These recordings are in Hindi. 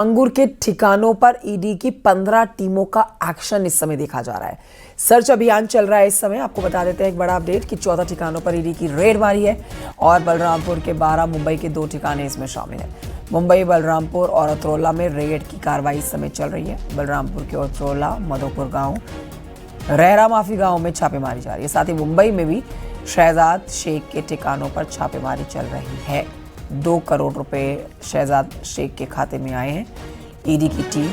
अंगूर के ठिकानों पर ईडी की 15 टीमों का एक्शन इस समय देखा जा रहा है। सर्च अभियान चल रहा है इस समय। आपको बता देते हैं एक बड़ा अपडेट कि 14 ठिकानों पर ईडी की रेड मारी है और बलरामपुर के 12, मुंबई के 2 ठिकाने इसमें शामिल हैं। मुंबई, बलरामपुर और अतरौला में रेड की कार्रवाई इस समय चल रही है। बलरामपुर के अतरौला, मधोपुर गांव, रहरा माफी गांव में छापेमारी जारी है। साथ ही मुंबई में भी शहजाद शेख के ठिकानों पर छापेमारी चल रही है। 2 करोड़ रुपए शहजाद शेख के खाते में आए हैं। ईडी की टीम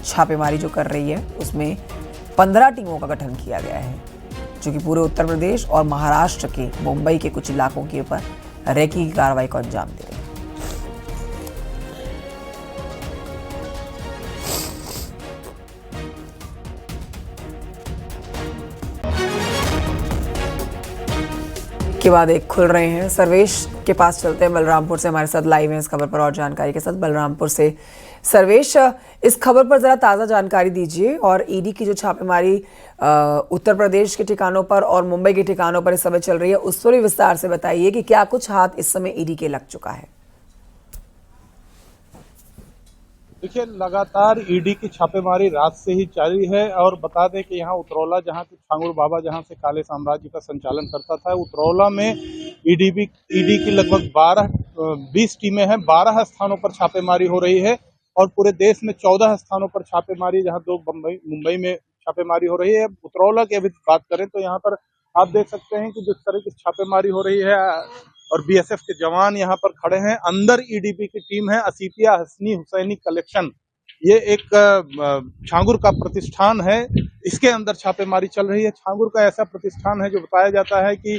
छापेमारी जो कर रही है उसमें 15 टीमों का गठन किया गया है, जो कि पूरे उत्तर प्रदेश और महाराष्ट्र के मुंबई के कुछ इलाकों के ऊपर रेकी की कार्रवाई को अंजाम दे रही है। के बाद एक खुल रहे हैं। सर्वेश के पास चलते हैं, बलरामपुर से हमारे साथ लाइव हैं इस खबर पर और जानकारी के साथ। बलरामपुर से सर्वेश, इस खबर पर जरा ताज़ा जानकारी दीजिए और ईडी की जो छापेमारी उत्तर प्रदेश के ठिकानों पर और मुंबई के ठिकानों पर इस समय चल रही है, उस पर भी विस्तार से बताइए कि क्या कुछ हाथ इस समय ईडी के लग चुका है। देखिए, लगातार ईडी की छापेमारी रात से ही जारी है और बता दें कि यहाँ उतरौला, जहाँ के छांगुर बाबा जहाँ से काले साम्राज्य का संचालन करता था, उतरौला में ईडी की लगभग 20 टीमें हैं। 12 स्थानों पर छापेमारी हो रही है और पूरे देश में 14 स्थानों पर छापेमारी, जहाँ 2 मुंबई में छापेमारी हो रही है। उतरौला की अभी बात करें तो यहाँ पर आप देख सकते हैं कि जिस तरह की छापेमारी हो रही है और बीएसएफ के जवान यहाँ पर खड़े हैं। अंदर ईडीपी की टीम है। असीपिया हसनी हुसैनी कलेक्शन, ये एक छांगुर का प्रतिष्ठान है, इसके अंदर छापेमारी चल रही है। छांगुर का ऐसा प्रतिष्ठान है जो बताया जाता है कि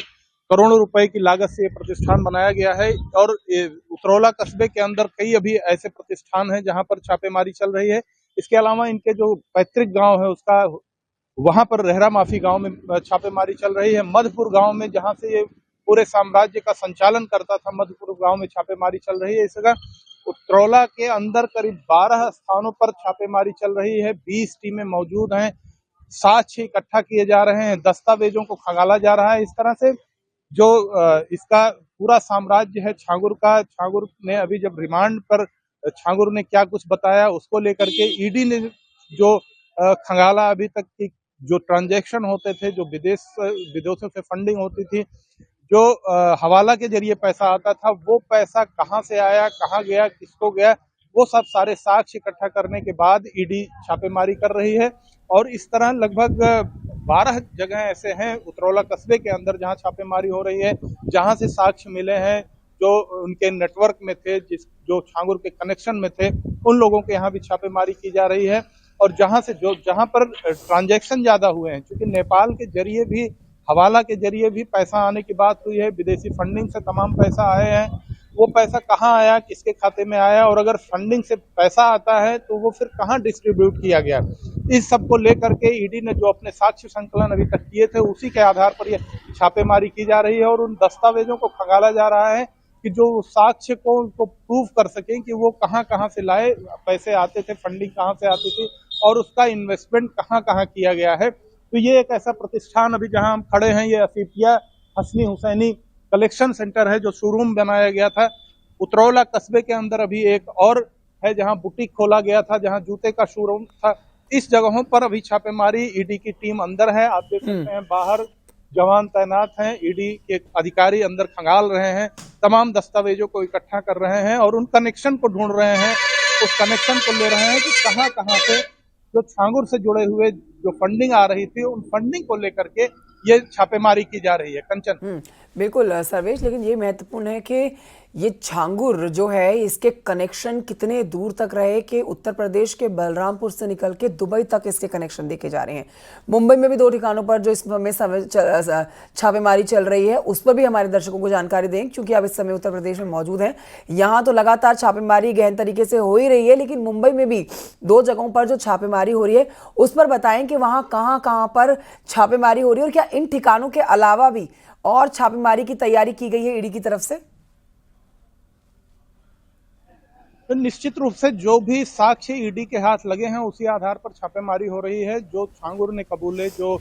करोड़ों रुपए की लागत से ये प्रतिष्ठान बनाया गया है और उतरौला कस्बे के अंदर कई अभी ऐसे प्रतिष्ठान हैं जहां पर छापेमारी चल रही है। इसके अलावा इनके जो पैतृक गांव है उसका, वहां पर रहरा माफी गांव में छापेमारी चल रही है। मधुपुर गांव में, जहां से ये पूरे साम्राज्य का संचालन करता था, मधुपुर गांव में छापेमारी चल रही है। इस जगह उतरौला के अंदर करीब 12 स्थानों पर छापेमारी चल रही है। 20 टीमें मौजूद हैं। साक्ष्य इकट्ठा किए जा रहे हैं, दस्तावेजों को खंगाला जा रहा है। इस तरह से जो इसका पूरा साम्राज्य है छांगुर का, छांगुर ने अभी जब रिमांड पर छांगुर ने क्या कुछ बताया उसको लेकर के ईडी ने जो खंगाला, अभी तक की जो ट्रांजैक्शन होते थे, जो विदेशों से फंडिंग होती थी, जो हवाला के जरिए पैसा आता था, वो पैसा कहाँ से आया, कहाँ गया, किसको गया, वो सब सारे साक्ष्य इकट्ठा करने के बाद ईडी छापेमारी कर रही है। और इस तरह लगभग 12 जगह ऐसे हैं उतरौला कस्बे के अंदर जहां छापेमारी हो रही है, जहां से साक्ष्य मिले हैं जो उनके नेटवर्क में थे, जो छांगुर के कनेक्शन में थे, उन लोगों के यहाँ भी छापेमारी की जा रही है। और जहां पर ट्रांजैक्शन ज्यादा हुए हैं, क्योंकि नेपाल के जरिए भी, हवाला के जरिए भी पैसा आने की बात हुई है, विदेशी फंडिंग से तमाम पैसा आए हैं, वो पैसा कहाँ आया, किसके खाते में आया, और अगर फंडिंग से पैसा आता है तो वो फिर कहाँ डिस्ट्रीब्यूट किया गया, इस सब को लेकर के ईडी ने जो अपने साक्ष्य संकलन अभी तक किए थे, उसी के आधार पर ये छापेमारी की जा रही है। और उन दस्तावेजों को खंगाला जा रहा है कि जो साक्ष्य को उनको प्रूव कर सकें कि वो कहाँ कहाँ से लाए, पैसे आते थे, फंडिंग कहाँ से आती थी और उसका इन्वेस्टमेंट कहाँ कहाँ किया गया है। तो ये एक ऐसा प्रतिष्ठान, अभी जहां हम खड़े हैं, ये असीपिया हसनी हुसैनी कलेक्शन सेंटर है, जो शोरूम बनाया गया था। उतरौला कस्बे के अंदर अभी एक और है जहां बुटीक खोला गया था, जहां जूते का शोरूम था। इस जगहों पर अभी छापेमारी, ईडी की टीम अंदर है। आप देख सकते हैं बाहर जवान तैनात हैं, ईडी के अधिकारी अंदर खंगाल रहे हैं, तमाम दस्तावेजों को इकट्ठा कर रहे हैं और उन कनेक्शन को ढूंढ रहे हैं, उस कनेक्शन को ले रहे हैं कि कहाँ कहाँ से जो छांगुर से जुड़े हुए जो फंडिंग आ रही थी, उन फंडिंग को लेकर के ये छापेमारी की जा रही है। कंचन। बिल्कुल सर्वेश, लेकिन ये महत्वपूर्ण है कि ये छांगुर जो है, इसके कनेक्शन कितने दूर तक रहे कि उत्तर प्रदेश के बलरामपुर से निकल के दुबई तक इसके कनेक्शन देखे जा रहे हैं। मुंबई में भी 2 ठिकानों पर जो इस समय छापेमारी चल रही है, उस पर भी हमारे दर्शकों को जानकारी दें, क्योंकि आप इस समय उत्तर प्रदेश में मौजूद हैं। यहाँ तो लगातार छापेमारी गहन तरीके से हो ही रही है, लेकिन मुंबई में भी 2 जगहों पर जो छापेमारी हो रही है, उस पर बताएं कि वहाँ कहाँ कहाँ पर छापेमारी हो रही है और क्या इन ठिकानों के अलावा भी और छापेमारी की तैयारी की गई है ईडी की तरफ से। तो निश्चित रूप से जो भी साक्ष्य ईडी के हाथ लगे हैं उसी आधार पर छापेमारी हो रही है। जो छांगुर ने कबूले, जो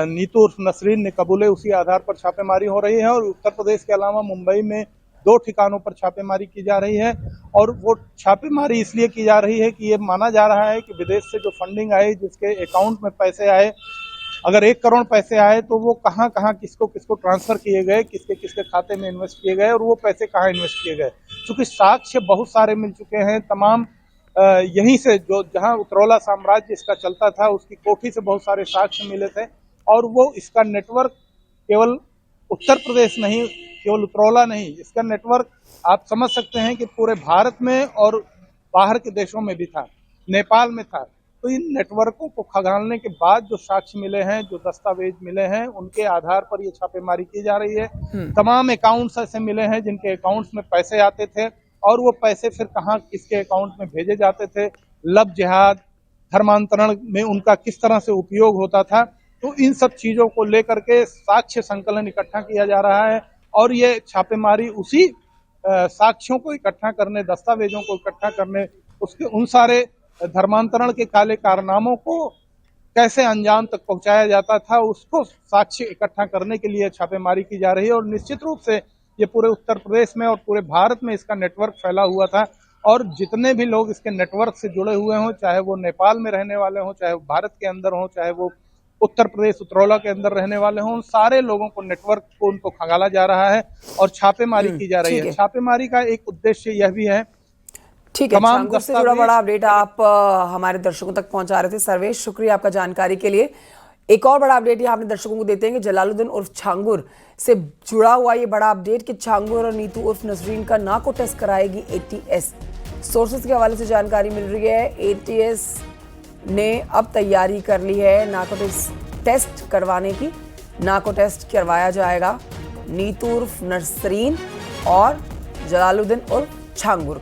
नीतू उर्फ नसरीन ने कबूले, उसी आधार पर छापेमारी हो रही है। और उत्तर प्रदेश के अलावा मुंबई में 2 ठिकानों पर छापेमारी की जा रही है। और वो छापेमारी इसलिए की जा रही है कि ये माना जा रहा है कि विदेश से जो फंडिंग आई, जिसके अकाउंट में पैसे आए, अगर 1 करोड़ पैसे आए तो वो कहाँ कहाँ किसको किसको ट्रांसफर किए गए, किसके किसके खाते में इन्वेस्ट किए गए और वो पैसे कहाँ इन्वेस्ट किए गए। चूंकि साक्ष्य बहुत सारे मिल चुके हैं, तमाम यहीं से जो जहां उतरौला साम्राज्य इसका चलता था उसकी कोठी से बहुत सारे साक्ष्य मिले थे। और वो इसका नेटवर्क केवल उत्तर प्रदेश नहीं, केवल उतरौला नहीं, इसका नेटवर्क आप समझ सकते हैं कि पूरे भारत में और बाहर के देशों में भी था, नेपाल में था। तो इन नेटवर्कों को खंगालने के बाद जो साक्ष्य मिले हैं, जो दस्तावेज मिले हैं, उनके आधार पर ये छापेमारी की जा रही है। तमाम अकाउंट्स ऐसे मिले हैं जिनके अकाउंट्स में पैसे आते थे और वो पैसे फिर कहाँ किसके अकाउंट में भेजे जाते थे, लब जिहाद, धर्मांतरण में उनका किस तरह से उपयोग होता था। तो इन सब चीजों को लेकर के साक्ष्य संकलन इकट्ठा किया जा रहा है और ये छापेमारी उसी साक्ष्यों को इकट्ठा करने, दस्तावेजों को इकट्ठा करने, उसके उन सारे धर्मांतरण के काले कारनामों को कैसे अंजाम तक पहुंचाया जाता था, उसको साक्ष्य इकट्ठा करने के लिए छापेमारी की जा रही है। और निश्चित रूप से ये पूरे उत्तर प्रदेश में और पूरे भारत में इसका नेटवर्क फैला हुआ था और जितने भी लोग इसके नेटवर्क से जुड़े हुए हों, चाहे वो नेपाल में रहने वाले हों, चाहे वो भारत के अंदर हों, चाहे वो उत्तर प्रदेश उतरौला के अंदर रहने वाले हों, उन सारे लोगों को नेटवर्क को उनको खंगाला जा रहा है और छापेमारी की जा रही है। छापेमारी का एक उद्देश्य यह भी है, ठीक है, छांगुर से जुड़ा बड़ा अपडेट आप हमारे दर्शकों तक पहुंचा रहे थे। सर्वेश, शुक्रिया आपका जानकारी के लिए। एक और बड़ा अपडेट यहाँ अपने दर्शकों को देते हैं कि जलालुद्दीन उर्फ छांगुर से जुड़ा हुआ ये बड़ा अपडेट कि छांगुर और नीतू उर्फ नसरीन का नार्को टेस्ट कराएगी एटीएस। सोर्सेज के हवाले से जानकारी मिल रही है, एटीएस ने अब तैयारी कर ली है नार्को टेस्ट करवाने की। नार्को टेस्ट करवाया जाएगा नीतू उर्फ नसरीन और जलालुद्दीन उर्फ छांगुर।